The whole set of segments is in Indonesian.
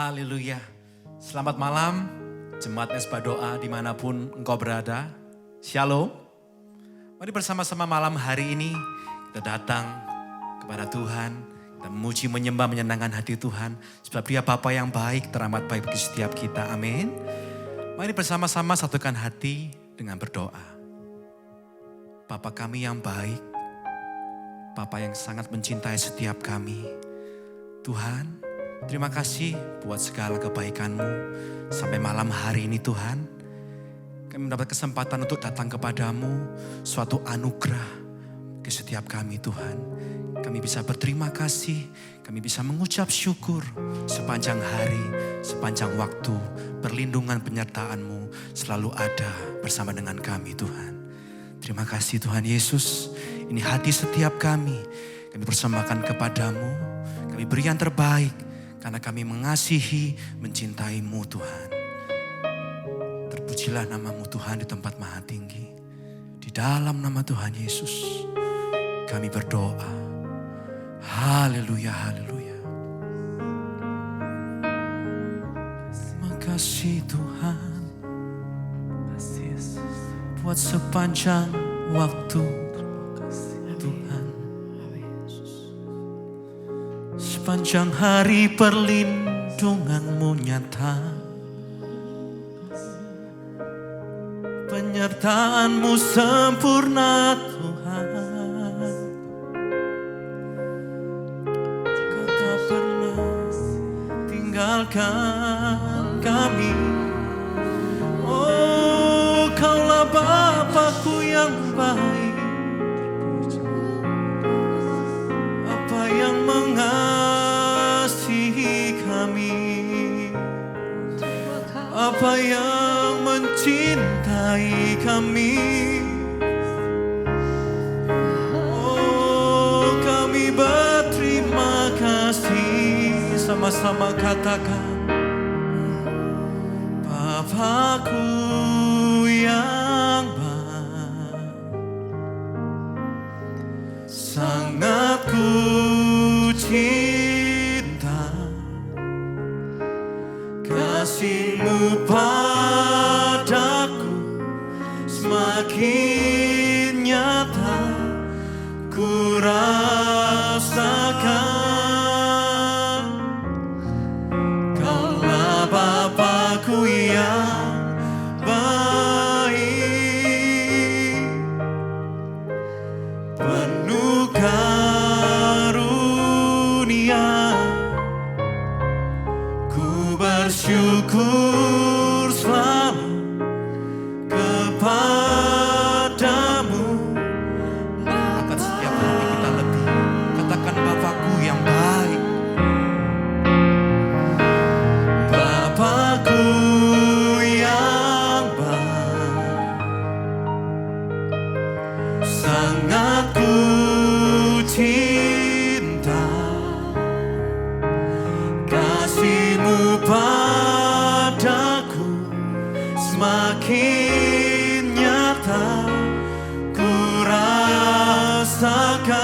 Haleluya. Selamat malam, Jemaat Mesbah Doa dimanapun engkau berada. Shalom. Mari bersama-sama malam hari ini kita datang kepada Tuhan. Kita memuji, menyembah, menyenangkan hati Tuhan. Sebab Dia Bapa yang baik, teramat baik bagi setiap kita. Amin. Mari bersama-sama satukan hati dengan berdoa. Bapa kami yang baik, Bapa yang sangat mencintai setiap kami. Tuhan, terima kasih buat segala kebaikan-Mu. Sampai malam hari ini Tuhan, kami mendapat kesempatan untuk datang kepadamu, suatu anugerah ke setiap kami Tuhan. Kami bisa berterima kasih, kami bisa mengucap syukur sepanjang hari, sepanjang waktu. Perlindungan penyertaan-Mu selalu ada bersama dengan kami Tuhan. Terima kasih Tuhan Yesus, ini hati setiap kami persembahkan kepadamu. Kami beri yang terbaik karena kami mengasihi, mencintai-Mu Tuhan. Terpujilah nama-Mu Tuhan di tempat maha tinggi. Di dalam nama Tuhan Yesus kami berdoa. Haleluya, haleluya. Terima kasih Tuhan buat sepanjang waktu Tuhan. Sepanjang hari perlindungan-Mu nyata. Penyertaan-Mu sempurna Tuhan. Kau tak pernah tinggalkan kami. Oh, Kaulah Bapa-Ku yang baik. Apa yang mengasihi kami, apa yang mencintai kami. Oh, kami berterima kasih. Sama-sama katakan, Bapa-Ku yang baik, sangat Ku cinta. Kasih-Mu padaku semakin nyata ku rasakan. Kaulah Bapa-Ku yang baik, penuh karunia. Ku bersyukur selalu kepadamu. Akan setiap hati kita lebih katakan Bapa-Ku yang baik. Bapa-Ku yang baik, sangat Ku cinta. Kasih-Mu padaku semakin nyata ku rasakan.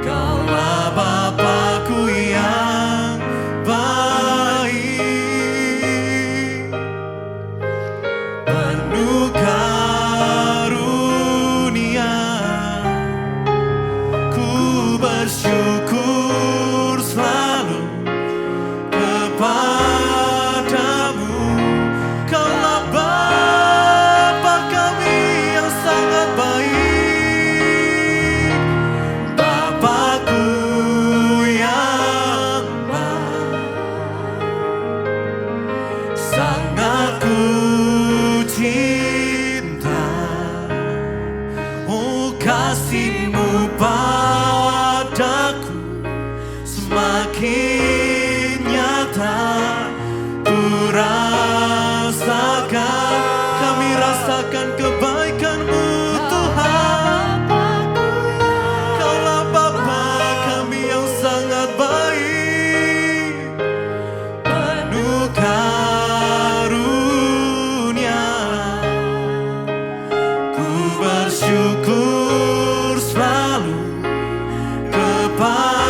Kaulah Bapa-Ku yang baik, penuh karunia. Ku bersyukur selalu kepadamu. Kaulah Bapa kami yang sangat baik. Bapa-Ku yang baik, sangat Ku cinta. Oh, kasih-Mu padaku semakin nyata ku rasakan. Kami rasakan kebaikan-Mu Tuhan. Kaulah Bapa kami yang sangat baik, penuh karunia. Ku bersyukur selalu kepadamu.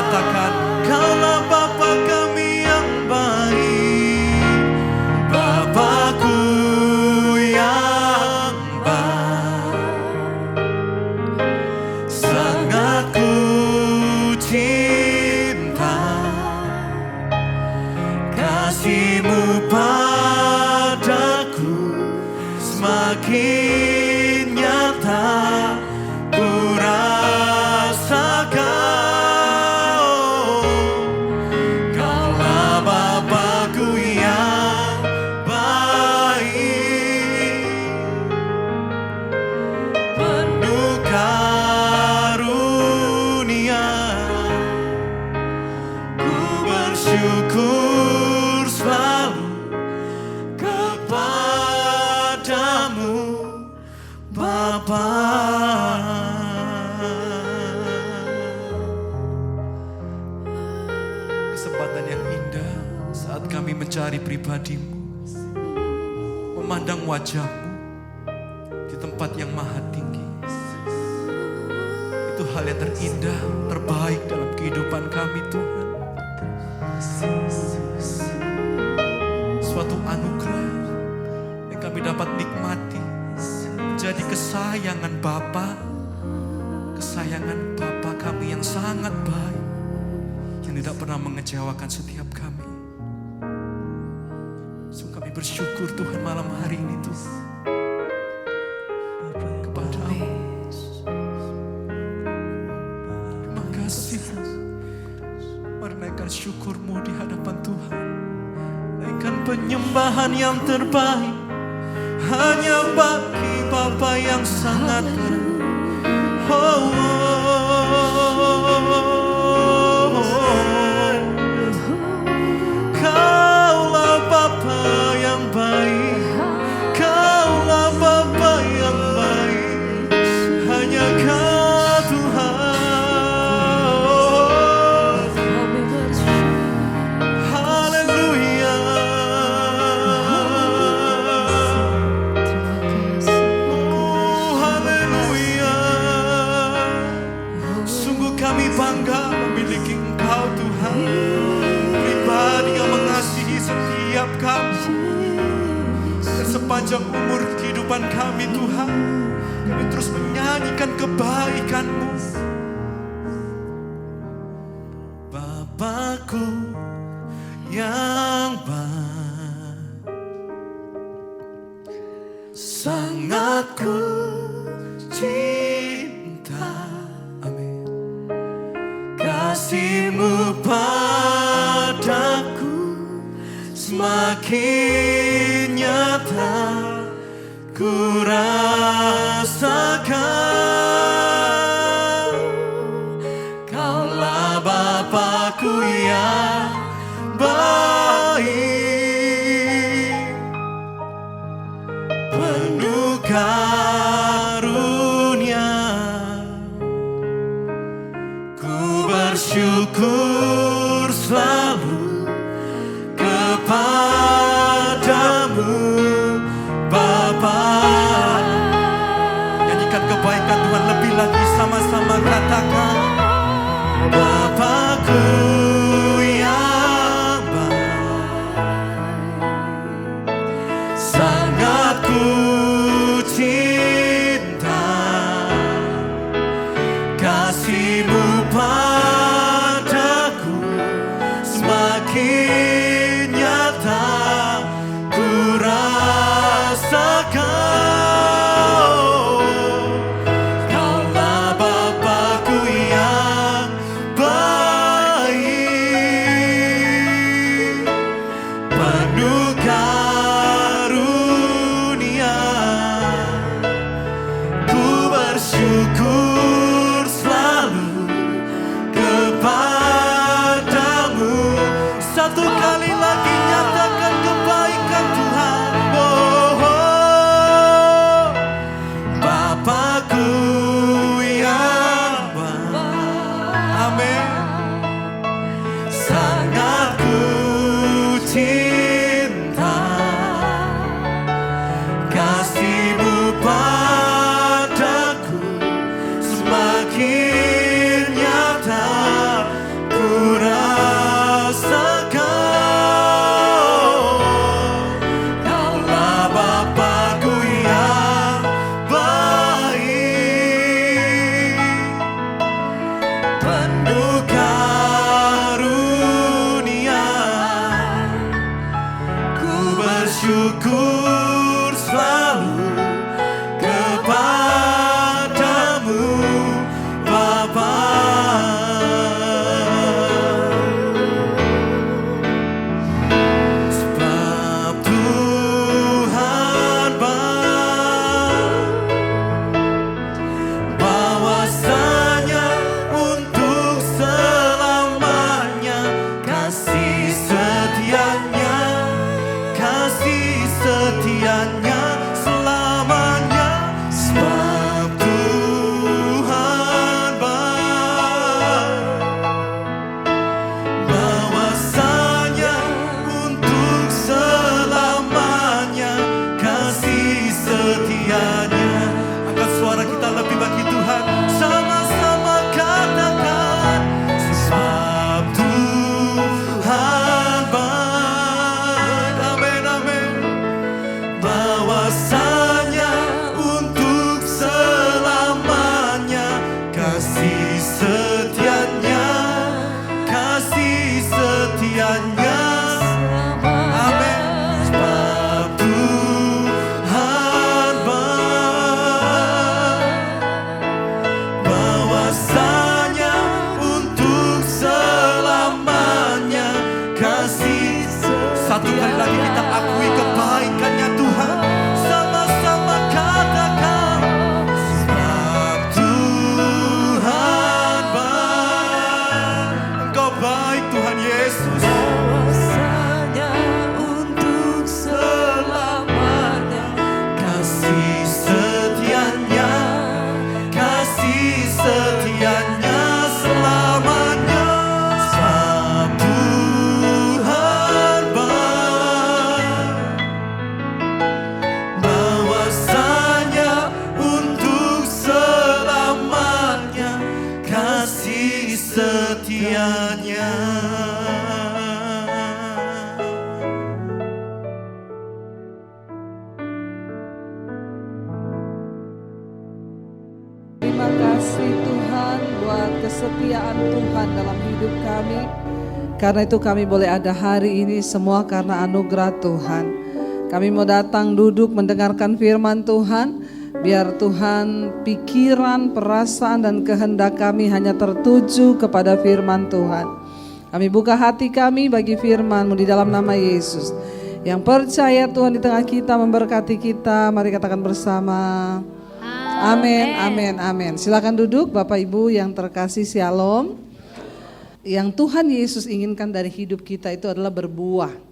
katakan, Kaulah Bapa kami yang baik, Bapakku yang baik, sangat ku cinta kasih-Mu padaku, semakin nyata ku rasakan. Kaulah Bapakku yang baik, penuh karunia. Ku bersyukur selalu kepadamu, Bapa. Kesempatan yang indah saat kami mencari pribadi-Mu, memandang wajah-Mu di tempat yang maha tinggi. Itu hal yang terindah, terbaik dalam kehidupan kami, Tuhan. Suatu anugerah yang kami dapat nikmati, menjadi kesayangan Bapa, kesayangan Bapa kami yang sangat baik, yang tidak pernah mengecewakan setiap kami. So, kami bersyukur Tuhan malam hari ini Tuhan kepada-Mu. Terima kasih. Mari naikkan syukur-Mu di hadapan Tuhan. Naikkan penyembahan yang terbaik hanya bagi Bapa yang sangat baik. Oh, Kaulah Bapa yang baik, Kaulah Bapa yang baik, hanya Kau Tuhan. Haleluya. Oh, haleluya. Sungguh kami bangga memiliki Engkau Tuhan, pribadi yang mengasihi setiap kami. Dan sepanjang umur kehidupan kami Tuhan, kami terus menyanyikan kebaikan-Mu. Bapakku yang baik, sangat ku cinta. Amin. Kasih-Mu padaku semakin nyata ku rasakan. Kaulah Bapakku yang baik, penuh karunia. Ku bersyukur selalu kepadamu, Bapa. Nyanyikan kebaikan Tuhan lebih lagi, sama-sama katakan, Bapakku yang baik, sangat ku cinta kasih-Mu padaku, semakin nyata ku rasakan. Kaulah Bapakku yang baik, penuh karunia. Ku bersyukur selalu kepadamu. Satu kali lagi nyatakan kebaikan Tuhan. Oh, oh. Bapakku yang baik, amin, sangat ku cinta kasih-Mu padaku, semakin nyata ku bersyukur selalu kepadamu Bapa. Sebab Tuhan bahwasanya untuk selamanya kasih setianya selamanya. Sebab Tuhan bahwasanya untuk selamanya kasih setianya. Angkat suara kita lebih bagi Tuhan, sama-sama katakan, sebab Tuhan baik. Amin, amin. Bahwasanya untuk selamanya kasih setianya amin. Sebab Tuhan bahwasanya untuk selamanya kasih. Satu kali lagi kita akui kebaikannya Tuhan, sama-sama katakan, sebab Tuhan baik. Engkau baik Tuhan Yesus. Bahwasanya untuk selamanya Kasih setianya selamanya. Sebab Tuhan bahwasanya untuk selamanya kasih setianya. Terima kasih Tuhan buat kesetiaan Tuhan dalam hidup kami. Karena itu kami boleh ada hari ini semua karena anugerah Tuhan. Kami mau datang duduk mendengarkan firman Tuhan. Biar Tuhan pikiran, perasaan dan kehendak kami hanya tertuju kepada firman Tuhan. Kami buka hati kami bagi firman-Mu di dalam nama Yesus. Yang percaya Tuhan di tengah kita memberkati kita. Mari katakan bersama. Amin, amin, amin. Silakan duduk Bapak Ibu yang terkasih, Shalom. Yang Tuhan Yesus inginkan dari hidup kita itu adalah berbuah.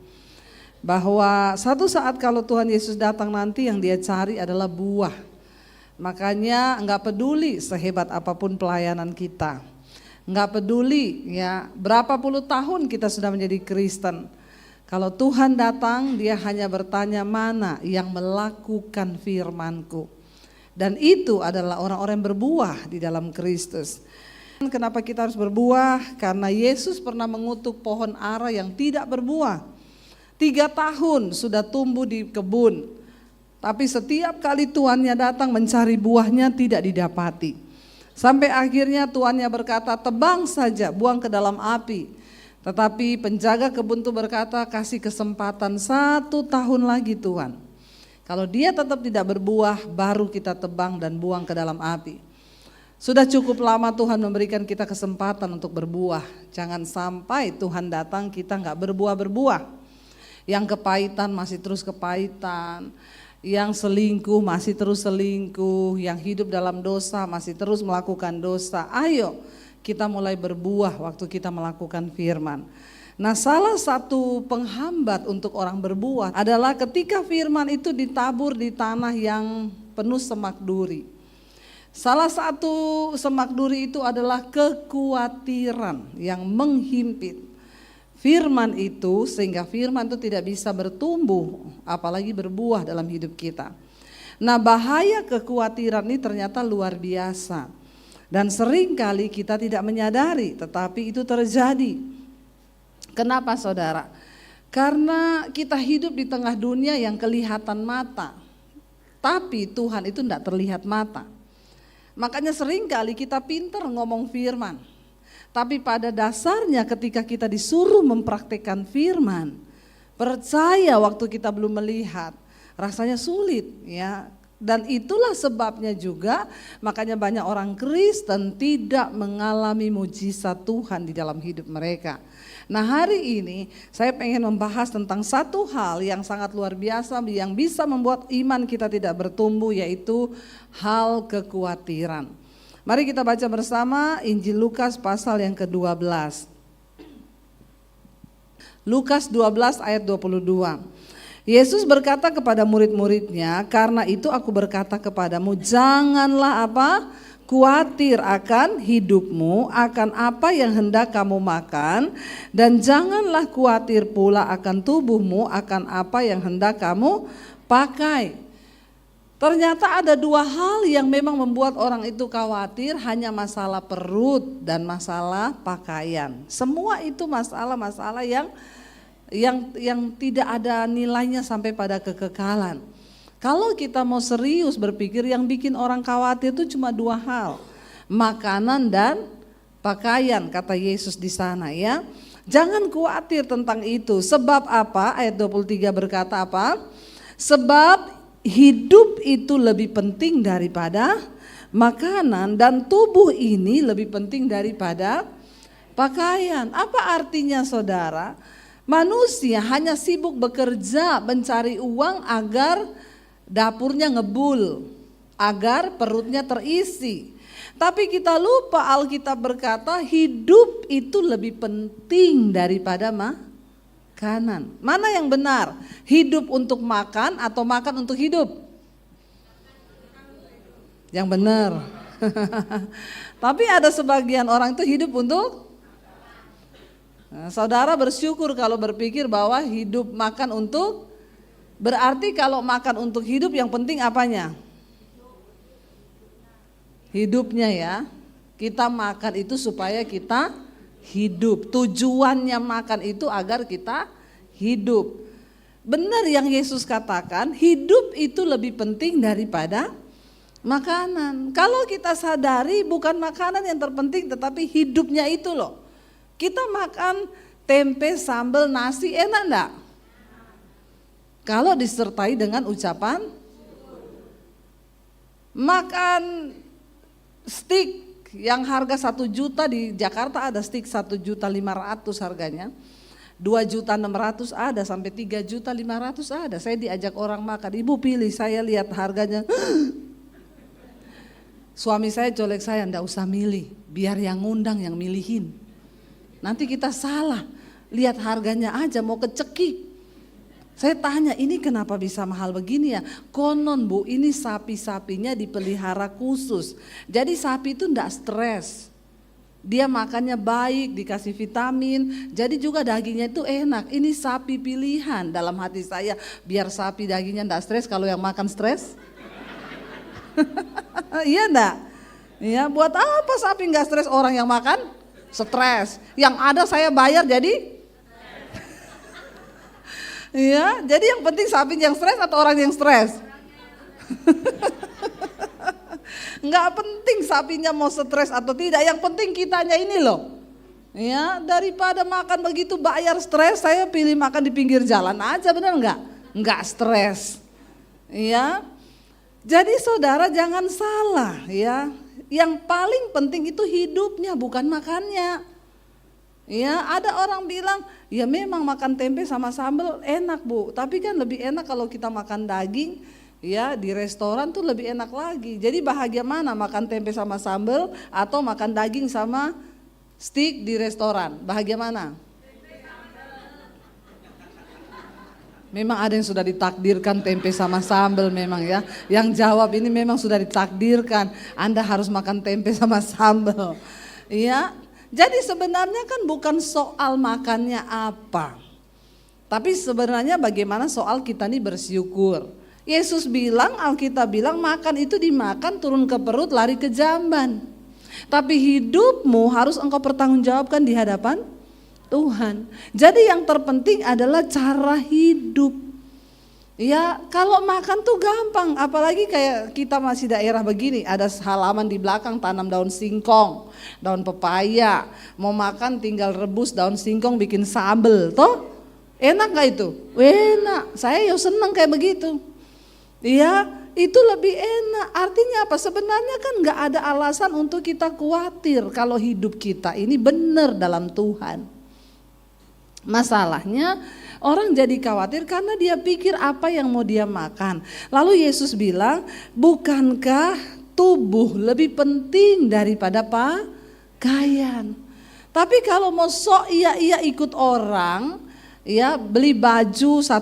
Bahwa satu saat kalau Tuhan Yesus datang nanti yang Dia cari adalah buah. Makanya enggak peduli sehebat apapun pelayanan kita. Enggak peduli ya berapa puluh tahun kita sudah menjadi Kristen. Kalau Tuhan datang Dia hanya bertanya, mana yang melakukan firman-Ku. Dan itu adalah orang-orang yang berbuah di dalam Kristus. Kenapa kita harus berbuah? Karena Yesus pernah mengutuk pohon ara yang tidak berbuah. 3 tahun sudah tumbuh di kebun. Tapi setiap kali tuannya datang mencari buahnya tidak didapati. Sampai akhirnya tuannya berkata, tebang saja, buang ke dalam api. Tetapi penjaga kebun itu berkata, kasih kesempatan 1 tahun lagi Tuhan. Kalau dia tetap tidak berbuah, baru kita tebang dan buang ke dalam api. Sudah cukup lama Tuhan memberikan kita kesempatan untuk berbuah. Jangan sampai Tuhan datang kita nggak berbuah-berbuah. Yang kepahitan masih terus kepahitan. Yang selingkuh masih terus selingkuh. Yang hidup dalam dosa masih terus melakukan dosa. Ayo kita mulai berbuah waktu kita melakukan firman. Nah, salah satu penghambat untuk orang berbuah adalah ketika firman itu ditabur di tanah yang penuh semak duri. Salah satu semak duri itu adalah kekhawatiran yang menghimpit firman itu sehingga firman itu tidak bisa bertumbuh apalagi berbuah dalam hidup kita. Nah, bahaya kekhawatiran ini ternyata luar biasa dan seringkali kita tidak menyadari tetapi itu terjadi. Kenapa saudara? Karena kita hidup di tengah dunia yang kelihatan mata, tapi Tuhan itu tidak terlihat mata. Makanya seringkali kita pintar ngomong firman, tapi pada dasarnya ketika kita disuruh mempraktikkan firman, Percaya waktu kita belum melihat, rasanya sulit ya. Dan itulah sebabnya juga makanya banyak orang Kristen tidak mengalami mujizat Tuhan di dalam hidup mereka. Nah, hari ini saya pengen membahas tentang satu hal yang sangat luar biasa yang bisa membuat iman kita tidak bertumbuh, yaitu hal kekhawatiran. Mari kita baca bersama Injil Lukas pasal yang ke-12. Lukas 12 ayat 22. Yesus berkata kepada murid-muridnya, karena itu aku berkata kepadamu, janganlah khawatir akan hidupmu, akan apa yang hendak kamu makan, dan janganlah khawatir pula akan tubuhmu, akan apa yang hendak kamu pakai. Ternyata ada dua hal yang memang membuat orang itu khawatir, hanya masalah perut dan masalah pakaian. Semua itu masalah-masalah yang tidak ada nilainya sampai pada kekekalan. Kalau kita mau serius berpikir, yang bikin orang khawatir itu cuma dua hal, makanan dan pakaian, kata Yesus di sana ya. Jangan khawatir tentang itu. Sebab apa? Ayat 23 berkata apa? Sebab hidup itu lebih penting daripada makanan, dan tubuh ini lebih penting daripada pakaian. Apa artinya, saudara? Manusia hanya sibuk bekerja mencari uang agar dapurnya ngebul, agar perutnya terisi. Tapi kita lupa, Alkitab berkata hidup itu lebih penting daripada makanan. Mana yang benar? Hidup untuk makan atau makan untuk hidup? Yang benar. Tapi ada sebagian orang itu hidup untuk saudara bersyukur kalau berpikir bahwa hidup makan untuk, berarti kalau makan untuk hidup yang penting apanya? Hidupnya ya. Kita makan itu supaya kita hidup. Tujuannya makan itu agar kita hidup. Benar yang Yesus katakan, hidup itu lebih penting daripada makanan. Kalau kita sadari bukan makanan yang terpenting, tetapi hidupnya itu loh. Kita makan tempe, sambal, nasi, enak enggak? Kalau disertai dengan ucapan, makan steak yang harga 1 juta, di Jakarta ada steak 1.500.000 harganya, 2.600.000 ada, sampai 3.500.000 ada. Saya diajak orang makan, ibu pilih, saya lihat harganya. Suami saya colek saya, enggak usah milih, biar yang ngundang yang milihin. Nanti kita salah, lihat harganya aja mau kecekik. Saya tanya, ini kenapa bisa mahal begini ya? Konon bu, ini sapi-sapinya dipelihara khusus. Jadi sapi itu enggak stres. Dia makannya baik, dikasih vitamin, jadi juga dagingnya itu enak. Ini sapi pilihan. Dalam hati saya, biar sapi dagingnya enggak stres, kalau yang makan stres. Iya enggak? Ya, buat apa sapi enggak stres, orang yang makan stres. Yang ada saya bayar jadi ya, jadi yang penting sapi yang stres atau orang yang stres? Enggak penting sapinya mau stres atau tidak, yang penting kitanya ini loh. Ya, daripada makan begitu bayar stres, saya pilih makan di pinggir jalan aja, benar enggak? Enggak stres. Ya. Jadi saudara jangan salah ya. Yang paling penting itu hidupnya, bukan makannya. Ya, ada orang bilang, ya memang makan tempe sama sambal enak bu, tapi kan lebih enak kalau kita makan daging, ya di restoran tuh lebih enak lagi. Jadi bahagia mana, makan tempe sama sambal atau makan daging sama steak di restoran? Bahagia mana? Memang ada yang sudah ditakdirkan tempe sama sambal memang ya. Yang jawab ini memang sudah ditakdirkan, Anda harus makan tempe sama sambal. Ya. Jadi sebenarnya kan bukan soal makannya apa. Tapi sebenarnya bagaimana soal kita nih bersyukur. Yesus bilang, Alkitab bilang makan itu dimakan turun ke perut lari ke jamban. Tapi hidupmu harus engkau pertanggungjawabkan di hadapan Tuhan. Jadi yang terpenting adalah cara hidup. Ya, kalau makan tuh gampang, apalagi kayak kita masih daerah begini, ada halaman di belakang tanam daun singkong, daun pepaya. Mau makan tinggal rebus daun singkong bikin sambel, toh Enak gak itu? Enak, saya ya senang kayak begitu. Iya, itu lebih enak. Artinya apa? Sebenarnya kan gak ada alasan untuk kita khawatir kalau hidup kita ini benar dalam Tuhan. Masalahnya orang jadi khawatir karena dia pikir apa yang mau dia makan. Lalu Yesus bilang, bukankah tubuh lebih penting daripada pakaian? Tapi kalau mau sok iya ikut orang, ya beli baju 1,5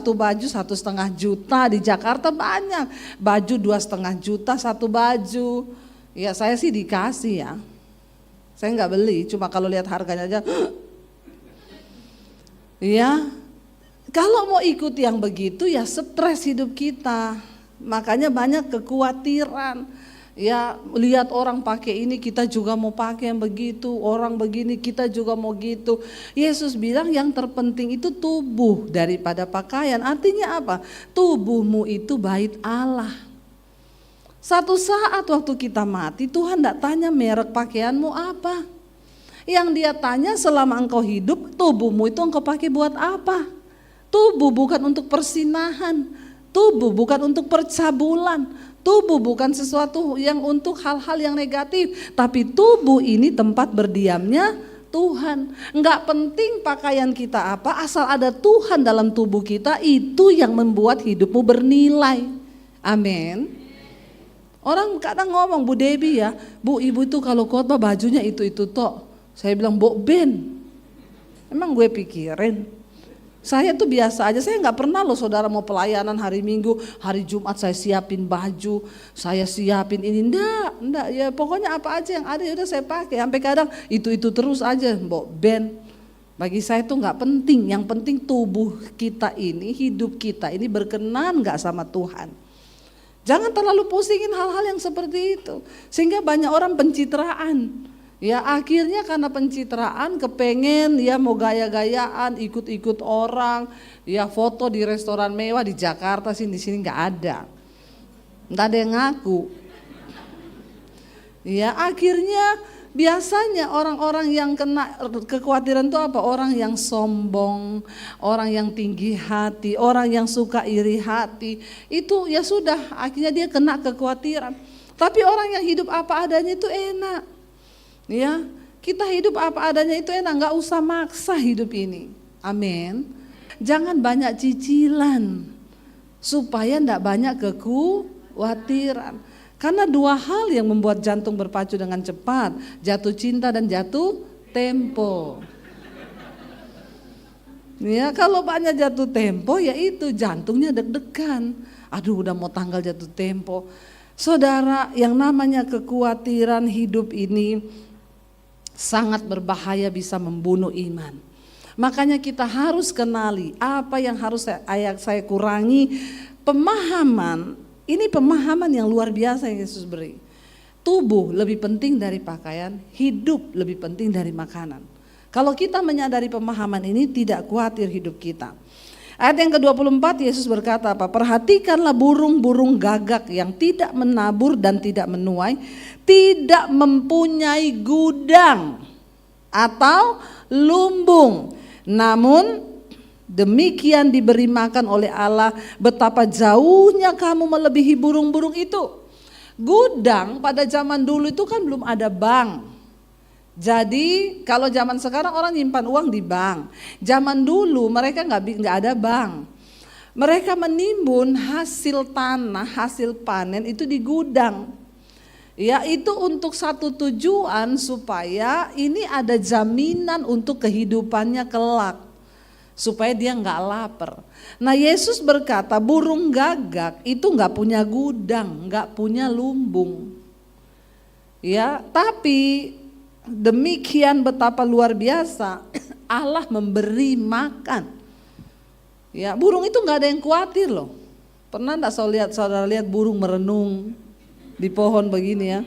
juta di Jakarta banyak, baju 2,5 juta satu baju. Ya saya sih dikasih ya, saya nggak beli, cuma kalau lihat harganya aja. Ya, kalau mau ikut yang begitu ya stres hidup kita, makanya banyak kekhawatiran. Ya lihat orang pakai ini kita juga mau pakai yang begitu, orang begini kita juga mau gitu. Yesus bilang yang terpenting itu tubuh daripada pakaian. Artinya apa? Tubuhmu itu bait Allah. Satu saat waktu kita mati Tuhan tidak tanya merek pakaianmu apa. Yang dia tanya selama engkau hidup tubuhmu itu engkau pakai buat apa. Tubuh bukan untuk persinahan, tubuh bukan untuk percabulan. Tubuh bukan sesuatu yang untuk hal-hal yang negatif, tapi tubuh ini tempat berdiamnya Tuhan. Enggak penting pakaian kita apa, asal ada Tuhan dalam tubuh kita, itu yang membuat hidupmu bernilai. Amin. Orang kadang ngomong, Bu Debbie ya, Bu ibu itu kalau khotbah bajunya itu tok. Saya bilang, Bok Ben, emang gue pikirin. Saya tuh biasa aja, saya nggak pernah loh saudara mau pelayanan hari Minggu, hari Jumat saya siapin baju, saya siapin ini, enggak, ya pokoknya apa aja yang ada ya udah saya pakai, sampai kadang itu terus aja, Mbok Ben. Bagi saya tuh nggak penting, yang penting tubuh kita ini, hidup kita ini berkenan nggak sama Tuhan. Jangan terlalu pusingin hal-hal yang seperti itu, sehingga banyak orang pencitraan. Ya akhirnya karena pencitraan kepengen ya mau gaya-gayaan ikut-ikut orang, ya foto di restoran mewah di Jakarta sih di sini nggak ada yang ngaku. Ya akhirnya biasanya orang-orang yang kena kekhawatiran itu apa? Orang yang sombong, orang yang tinggi hati, orang yang suka iri hati, itu ya sudah akhirnya dia kena kekhawatiran. Tapi orang yang hidup apa adanya itu enak. Ya, kita hidup apa adanya itu enak, nggak usah maksa hidup ini. Amin. Jangan banyak cicilan supaya ndak banyak kekhawatiran. Karena dua hal yang membuat jantung berpacu dengan cepat, jatuh cinta dan jatuh tempo. Ya, kalau banyak jatuh tempo ya itu jantungnya deg-degan. Aduh, udah mau tanggal jatuh tempo. Saudara, yang namanya kekhawatiran hidup ini sangat berbahaya, bisa membunuh iman. Makanya kita harus kenali apa yang harus saya kurangi. Pemahaman, ini pemahaman yang luar biasa yang Yesus beri. Tubuh lebih penting dari pakaian, hidup lebih penting dari makanan. Kalau kita menyadari pemahaman ini, tidak khawatir hidup kita. Ayat yang ke-24 Yesus berkata apa? Perhatikanlah burung-burung gagak yang tidak menabur dan tidak menuai, tidak mempunyai gudang atau lumbung, namun demikian diberi makan oleh Allah. Betapa jauhnya kamu melebihi burung-burung itu. Gudang pada zaman dulu itu kan belum ada bank. Jadi kalau zaman sekarang orang nyimpan uang di bank, zaman dulu mereka nggak ada bank. Mereka menimbun hasil tanah, hasil panen itu di gudang. Ya itu untuk satu tujuan supaya ini ada jaminan untuk kehidupannya kelak, supaya dia nggak lapar. Nah Yesus berkata burung gagak itu nggak punya gudang, nggak punya lumbung. Ya tapi demikian betapa luar biasa Allah memberi makan. Ya burung itu nggak ada yang khawatir loh. Pernah nggak saudara lihat burung merenung di pohon begini ya?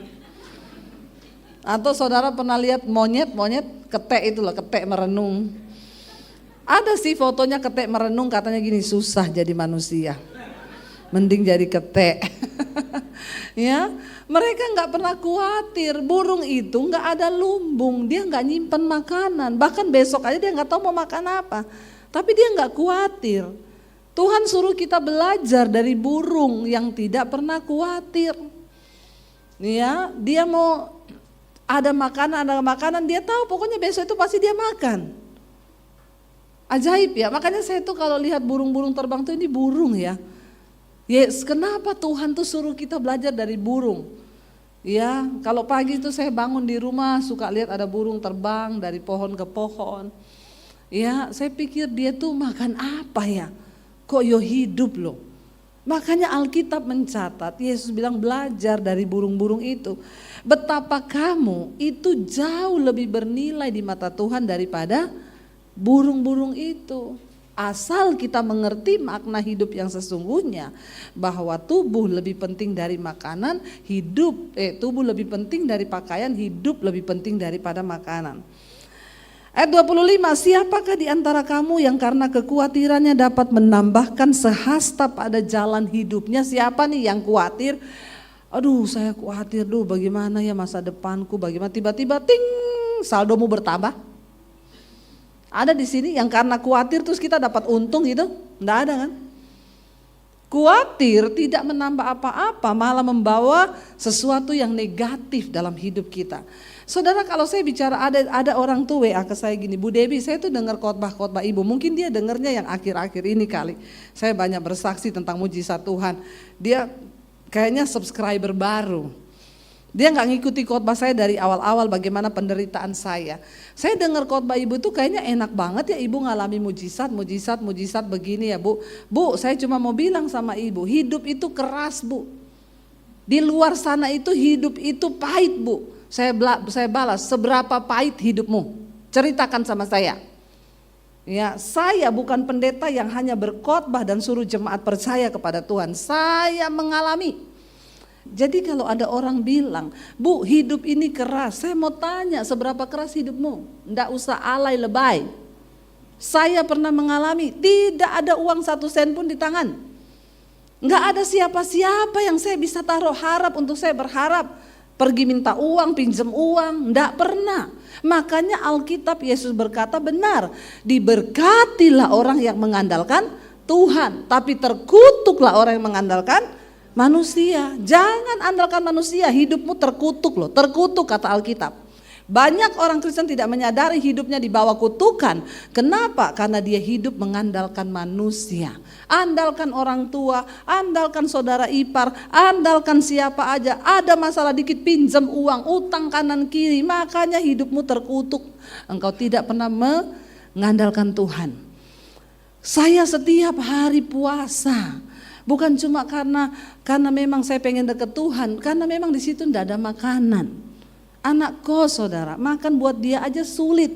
Atau saudara pernah lihat monyet ketek itu loh, ketek merenung. Ada sih fotonya ketek merenung, katanya gini, susah jadi manusia, mending jadi ketek. Ya, mereka nggak pernah khawatir. Burung itu nggak ada lumbung, dia nggak nyimpen makanan. Bahkan besok aja dia nggak tahu mau makan apa. Tapi dia nggak khawatir. Tuhan suruh kita belajar dari burung yang tidak pernah khawatir. Ya, dia mau ada makanan, dia tahu pokoknya besok itu pasti dia makan. Ajaib ya, makanya saya tuh kalau lihat burung-burung terbang tuh ini burung ya. Yes, kenapa Tuhan tuh suruh kita belajar dari burung? Ya, kalau pagi itu saya bangun di rumah suka lihat ada burung terbang dari pohon ke pohon. Ya, saya pikir dia tuh makan apa ya? Kok yo hidup loh. Makanya Alkitab mencatat, Yesus bilang belajar dari burung-burung itu. Betapa kamu itu jauh lebih bernilai di mata Tuhan daripada burung-burung itu. Asal kita mengerti makna hidup yang sesungguhnya, bahwa tubuh lebih penting dari makanan, tubuh lebih penting dari pakaian, hidup lebih penting daripada makanan. Ayat 25, siapakah di antara kamu yang karena kekhawatirannya dapat menambahkan sehasta pada jalan hidupnya? Siapa nih yang khawatir? Aduh, saya khawatir bagaimana ya masa depanku, bagaimana tiba-tiba ting saldomu bertambah? Ada di sini yang karena khawatir terus kita dapat untung gitu? Enggak ada kan? Khawatir tidak menambah apa-apa, malah membawa sesuatu yang negatif dalam hidup kita. Saudara, kalau saya bicara ada orang tuh WA ke saya gini, Bu Debbie, saya tuh dengar khotbah ibu, mungkin dia dengarnya yang akhir-akhir ini kali. Saya banyak bersaksi tentang mujizat Tuhan. Dia kayaknya subscriber baru. Dia nggak ngikuti khotbah saya dari awal-awal bagaimana penderitaan saya. Saya dengar khotbah ibu tuh kayaknya enak banget ya, ibu ngalami mujizat begini ya Bu. Bu, saya cuma mau bilang sama ibu, hidup itu keras Bu. Di luar sana itu hidup itu pahit Bu. Saya balas, seberapa pahit hidupmu? Ceritakan sama saya. Ya, saya bukan pendeta yang hanya berkhotbah dan suruh jemaat percaya kepada Tuhan. Saya mengalami. Jadi kalau ada orang bilang, Bu hidup ini keras, saya mau tanya seberapa keras hidupmu? Nggak usah alay lebay. Saya pernah mengalami, tidak ada uang 1 sen pun di tangan. Nggak ada siapa-siapa yang saya bisa taruh harap untuk saya berharap. Pergi minta uang, pinjam uang, enggak pernah. Makanya Alkitab Yesus berkata benar, diberkatilah orang yang mengandalkan Tuhan, tapi terkutuklah orang yang mengandalkan manusia. Jangan andalkan manusia, hidupmu terkutuk loh, terkutuk kata Alkitab. Banyak orang Kristen tidak menyadari hidupnya di bawah kutukan. Kenapa? Karena dia hidup mengandalkan manusia. Andalkan orang tua, andalkan saudara ipar, andalkan siapa aja. Ada masalah dikit pinjam uang, utang kanan kiri. Makanya hidupmu terkutuk. Engkau tidak pernah mengandalkan Tuhan. Saya setiap hari puasa. Bukan cuma karena memang saya pengen deket Tuhan. Karena memang di situ tidak ada makanan. Anak kos saudara, makan buat dia aja sulit.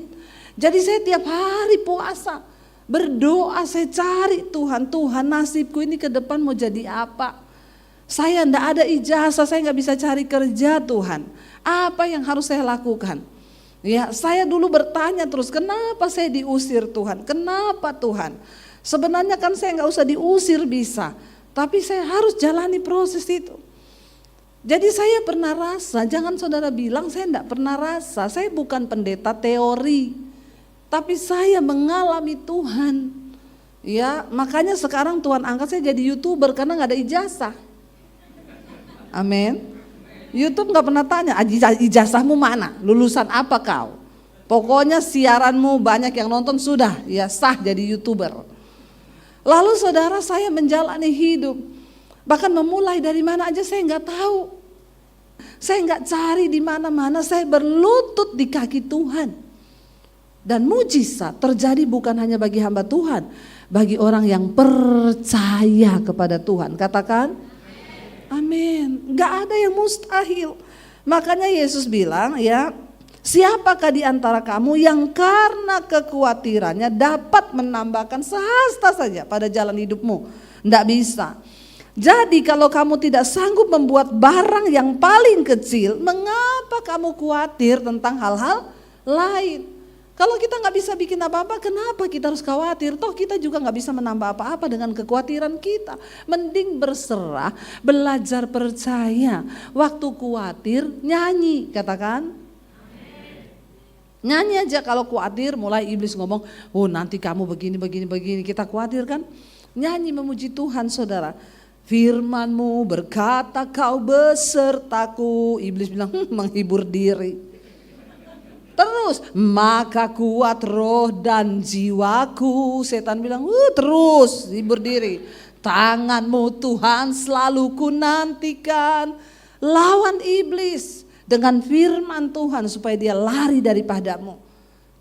Jadi saya tiap hari puasa, berdoa, saya cari Tuhan nasibku ini ke depan mau jadi apa. Saya enggak ada ijazah, saya enggak bisa cari kerja Tuhan. Apa yang harus saya lakukan? Ya, saya dulu bertanya terus, kenapa saya diusir Tuhan? Kenapa Tuhan? Sebenarnya kan saya enggak usah diusir bisa, tapi saya harus jalani proses itu. Jadi saya pernah rasa, jangan saudara bilang saya enggak pernah rasa, saya bukan pendeta teori, tapi saya mengalami Tuhan. Ya, makanya sekarang Tuhan angkat saya jadi YouTuber karena enggak ada ijazah. Amin. YouTube enggak pernah tanya, ijazahmu mana? Lulusan apa kau? Pokoknya siaranmu banyak yang nonton sudah, ya sah jadi YouTuber. Lalu saudara, saya menjalani hidup. Bahkan memulai dari mana aja saya nggak tahu. Saya nggak cari di mana-mana, saya berlutut di kaki Tuhan. Dan mujizat terjadi bukan hanya bagi hamba Tuhan, bagi orang yang percaya kepada Tuhan. Katakan, amin. Nggak ada yang mustahil. Makanya Yesus bilang ya, siapakah di antara kamu yang karena kekhawatirannya dapat menambahkan sehasta saja pada jalan hidupmu? Nggak bisa. Jadi kalau kamu tidak sanggup membuat barang yang paling kecil, mengapa kamu khawatir tentang hal-hal lain? Kalau kita nggak bisa bikin apa-apa, kenapa kita harus khawatir? Toh kita juga nggak bisa menambah apa-apa dengan kekhawatiran kita. Mending berserah, belajar percaya. Waktu khawatir nyanyi, katakan. Nyanyi aja kalau khawatir, mulai iblis ngomong, oh nanti kamu begini, kita khawatir kan. Nyanyi memuji Tuhan saudara. Firman-Mu berkata kau besertaku. Iblis bilang menghibur diri. Terus, maka kuat roh dan jiwaku. Setan bilang, terus hibur diri. Tangan-Mu Tuhan selalu ku nantikan. Lawan iblis dengan firman Tuhan supaya dia lari daripadamu.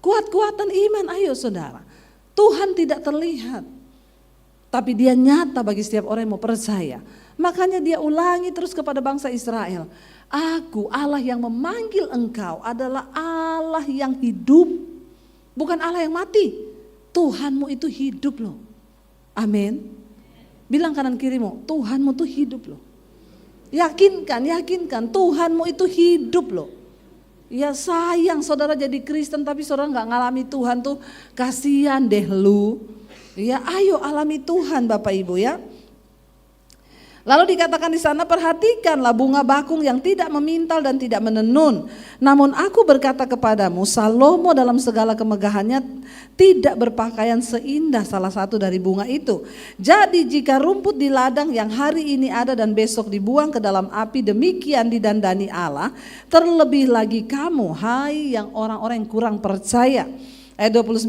Kuat-kuatan iman, ayo saudara. Tuhan tidak terlihat, tapi dia nyata bagi setiap orang yang mau percaya. Makanya dia ulangi terus kepada bangsa Israel. Aku Allah yang memanggil engkau adalah Allah yang hidup, bukan Allah yang mati. Tuhanmu itu hidup loh. Amin. Bilang kanan kirimu, Tuhanmu tuh hidup loh. Yakinkan Tuhanmu itu hidup loh. Ya sayang saudara jadi Kristen tapi saudara gak ngalami Tuhan tuh, kasihan deh lu. Ya ayo alami Tuhan Bapak Ibu ya. Lalu dikatakan di sana, perhatikanlah bunga bakung yang tidak memintal dan tidak menenun. Namun aku berkata kepadamu, Salomo dalam segala kemegahannya tidak berpakaian seindah salah satu dari bunga itu. Jadi jika rumput di ladang yang hari ini ada dan besok dibuang ke dalam api, demikian didandani Allah, terlebih lagi kamu, hai yang orang-orang yang kurang percaya. Ayat 29.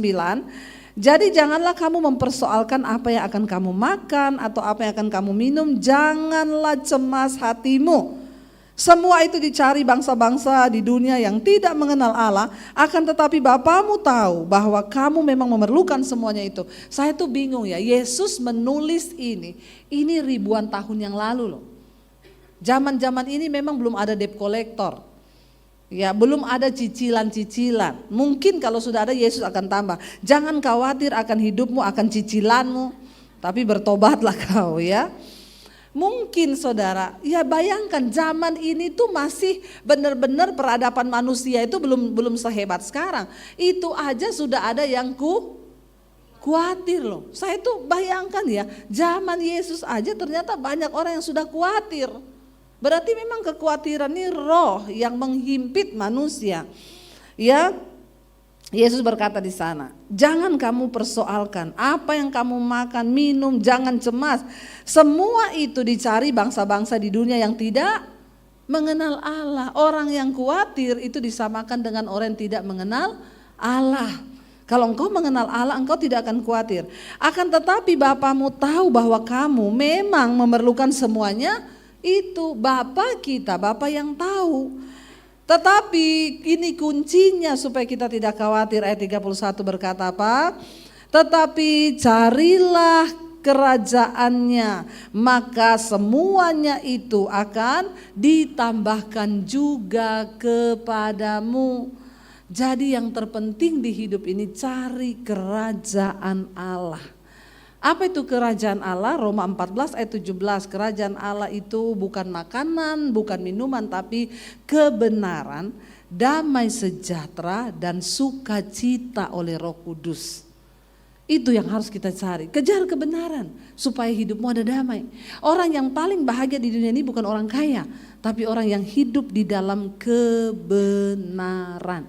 Jadi janganlah kamu mempersoalkan apa yang akan kamu makan atau apa yang akan kamu minum. Janganlah cemas hatimu. Semua itu dicari bangsa-bangsa di dunia yang tidak mengenal Allah. Akan tetapi Bapamu tahu bahwa kamu memang memerlukan semuanya itu. Saya tuh bingung ya, Yesus menulis ini ribuan tahun yang lalu loh. Zaman-zaman ini memang belum ada debt collector. Ya, belum ada cicilan-cicilan. Mungkin kalau sudah ada Yesus akan tambah. Jangan khawatir akan hidupmu, akan cicilanmu. Tapi bertobatlah kau ya. Mungkin saudara, ya bayangkan zaman ini tuh masih benar-benar peradaban manusia itu belum sehebat sekarang. Itu aja sudah ada yang khawatir loh. Saya tuh bayangkan ya, zaman Yesus aja ternyata banyak orang yang sudah khawatir. Berarti memang kekhawatiran ini roh yang menghimpit manusia. Ya, Yesus berkata di sana, jangan kamu persoalkan apa yang kamu makan, minum, jangan cemas. Semua itu dicari bangsa-bangsa di dunia yang tidak mengenal Allah. Orang yang khawatir itu disamakan dengan orang yang tidak mengenal Allah. Kalau engkau mengenal Allah, engkau tidak akan khawatir. Akan tetapi Bapamu tahu bahwa kamu memang memerlukan semuanya. Itu Bapa kita, Bapa yang tahu. Tetapi ini kuncinya supaya kita tidak khawatir. Ayat 31 berkata apa? Tetapi carilah kerajaannya, maka semuanya itu akan ditambahkan juga kepadamu. Jadi yang terpenting di hidup ini cari kerajaan Allah. Apa itu kerajaan Allah? Roma 14 ayat 17. Kerajaan Allah itu bukan makanan, bukan minuman, tapi kebenaran, damai sejahtera dan sukacita oleh Roh Kudus. Itu yang harus kita cari. Kejar kebenaran supaya hidupmu ada damai. Orang yang paling bahagia di dunia ini bukan orang kaya, tapi orang yang hidup di dalam kebenaran.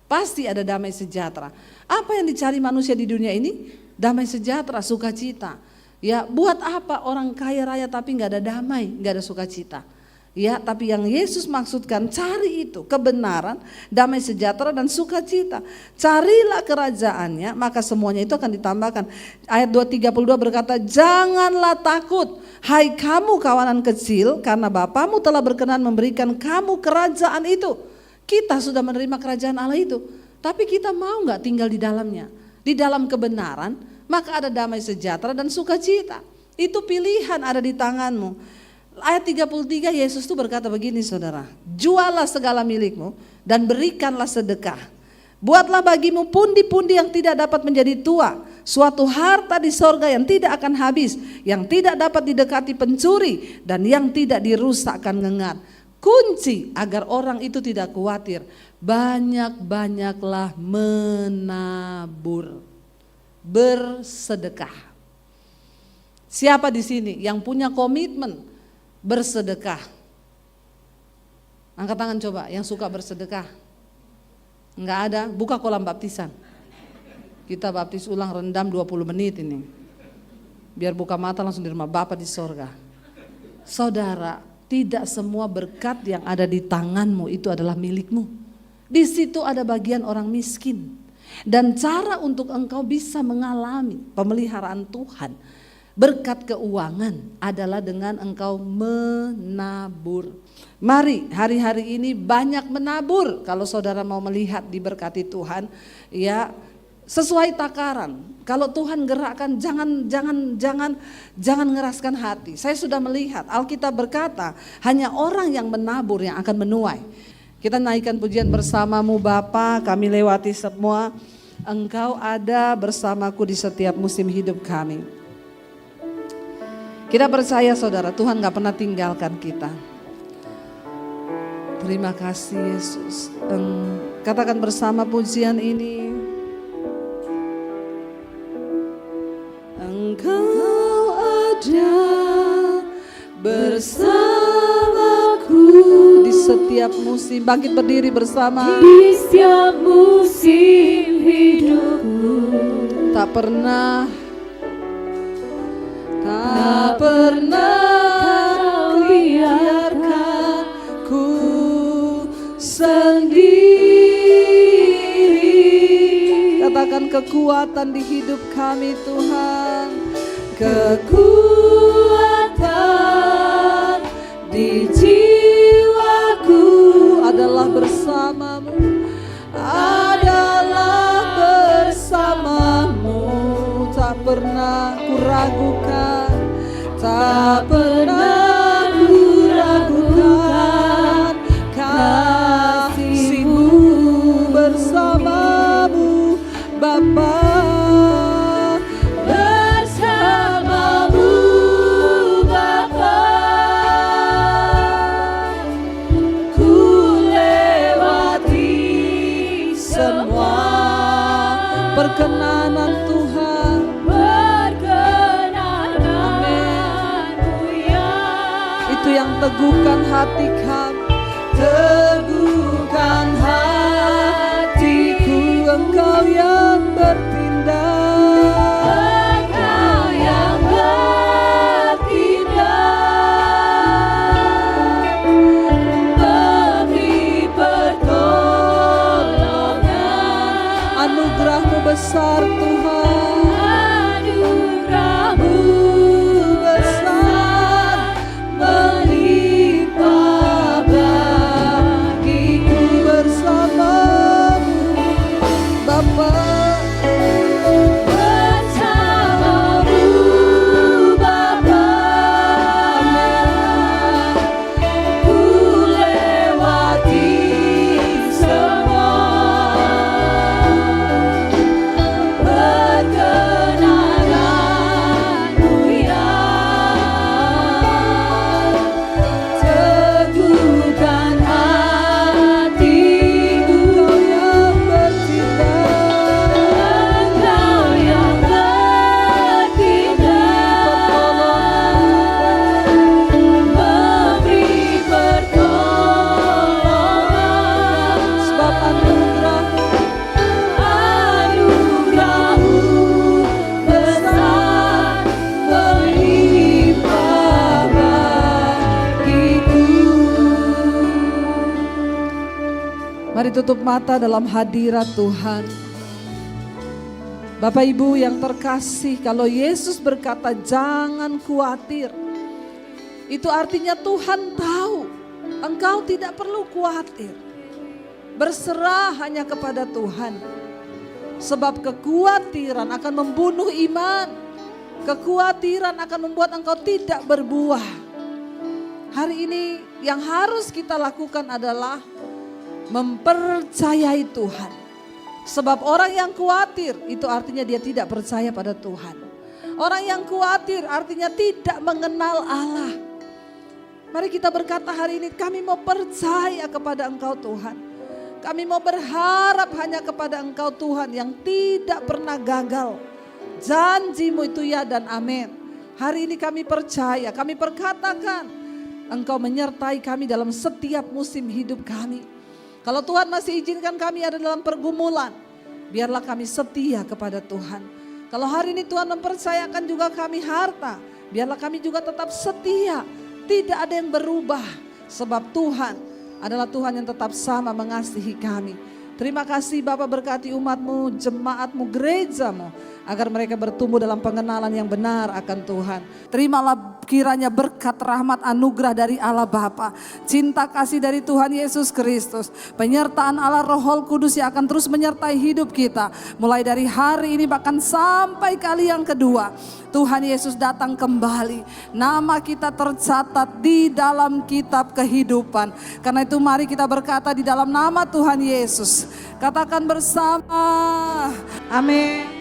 Pasti ada damai sejahtera. Apa yang dicari manusia di dunia ini? Damai sejahtera, sukacita. Ya, buat apa orang kaya raya tapi nggak ada damai, nggak ada sukacita. Ya, tapi yang Yesus maksudkan cari itu kebenaran, damai sejahtera dan sukacita. Carilah kerajaannya, maka semuanya itu akan ditambahkan. Ayat 232 berkata, janganlah takut, hai kamu kawanan kecil, karena Bapamu telah berkenan memberikan kamu kerajaan itu. Kita sudah menerima kerajaan Allah itu, tapi kita mau nggak tinggal di dalamnya? Di dalam kebenaran, maka ada damai sejahtera dan sukacita. Itu pilihan ada di tanganmu. Ayat 33 Yesus itu berkata begini saudara, jualah segala milikmu dan berikanlah sedekah. Buatlah bagimu pundi-pundi yang tidak dapat menjadi tua, suatu harta di sorga yang tidak akan habis, yang tidak dapat didekati pencuri dan yang tidak dirusakkan ngengat. Kunci agar orang itu tidak khawatir, banyak-banyaklah menabur, bersedekah. Siapa di sini yang punya komitmen bersedekah? Angkat tangan coba yang suka bersedekah. Enggak ada, buka kolam baptisan. Kita baptis ulang rendam 20 menit ini. Biar buka mata langsung di rumah Bapa di sorga. Saudara, tidak semua berkat yang ada di tanganmu itu adalah milikmu. Di situ ada bagian orang miskin. Dan cara untuk engkau bisa mengalami pemeliharaan Tuhan, berkat keuangan adalah dengan engkau menabur. Mari hari-hari ini banyak menabur. Kalau saudara mau melihat diberkati Tuhan, ya sesuai takaran. Kalau Tuhan gerakkan, jangan ngeraskan hati. Saya sudah melihat Alkitab berkata, hanya orang yang menabur yang akan menuai. Kita naikkan pujian bersamamu Bapa, kami lewati semua. Engkau ada bersamaku di setiap musim hidup kami. Kita percaya saudara, Tuhan gak pernah tinggalkan kita. Terima kasih Yesus. Katakan bersama pujian ini. Engkau ada bersamaku di setiap musim. Bangkit berdiri bersama. Di setiap musim hidupku. Tak pernah kau biarkan ku sendiri. Katakan kekuatan di hidup kami Tuhan. Kekuatan di jiwaku adalah bersamamu. Adalah bersamamu. Tak pernah ku ragukan. Tak pernah ku ragukan kasih-Mu bersamamu Bapa. Bersamamu Bapa, ku lewati semua perkenanan Tuhan. Itu yang teguhkan hati kami, teguhkan hatiku. Engkau yang bertindak, Engkau yang bertindak, beri pertolongan. Anugerah-Mu besar Tuhan, anugerah-Mu besar melimpah bagiku. Bersamamu Bapa, bersamamu Bapa, amin. Ku lewati semua perkenananmu ya. Teguhkan hatiku. Engkau yang bertindak, Engkau yang bertindak, memberi pertolongan. Sebab anugerah-Mu besar melimpah bagiku. Mari tutup mata dalam hadirat Tuhan. Bapak Ibu yang terkasih, kalau Yesus berkata jangan khawatir, itu artinya Tuhan tahu engkau tidak perlu khawatir. Berserah hanya kepada Tuhan. Sebab kekhawatiran akan membunuh iman. Kekhawatiran akan membuat engkau tidak berbuah. Hari ini yang harus kita lakukan adalah mempercayai Tuhan. Sebab orang yang khawatir itu artinya dia tidak percaya pada Tuhan. Orang yang khawatir artinya tidak mengenal Allah. Mari kita berkata hari ini, kami mau percaya kepada Engkau Tuhan. Kami mau berharap hanya kepada Engkau Tuhan yang tidak pernah gagal. Janji-Mu itu ya dan amin. Hari ini kami percaya, kami perkatakan Engkau menyertai kami dalam setiap musim hidup kami. Kalau Tuhan masih izinkan kami ada dalam pergumulan, biarlah kami setia kepada Tuhan. Kalau hari ini Tuhan mempercayakan juga kami harta, biarlah kami juga tetap setia. Tidak ada yang berubah, sebab Tuhan adalah Tuhan yang tetap sama mengasihi kami. Terima kasih Bapa, berkati umat-Mu, jemaat-Mu, gereja-Mu, agar mereka bertumbuh dalam pengenalan yang benar akan Tuhan. Terimalah kiranya berkat, rahmat, anugerah dari Allah Bapa, cinta kasih dari Tuhan Yesus Kristus, penyertaan Allah Roh Kudus yang akan terus menyertai hidup kita. Mulai dari hari ini bahkan sampai kali yang kedua, Tuhan Yesus datang kembali. Nama kita tercatat di dalam kitab kehidupan. Karena itu mari kita berkata di dalam nama Tuhan Yesus. Katakan bersama, amin.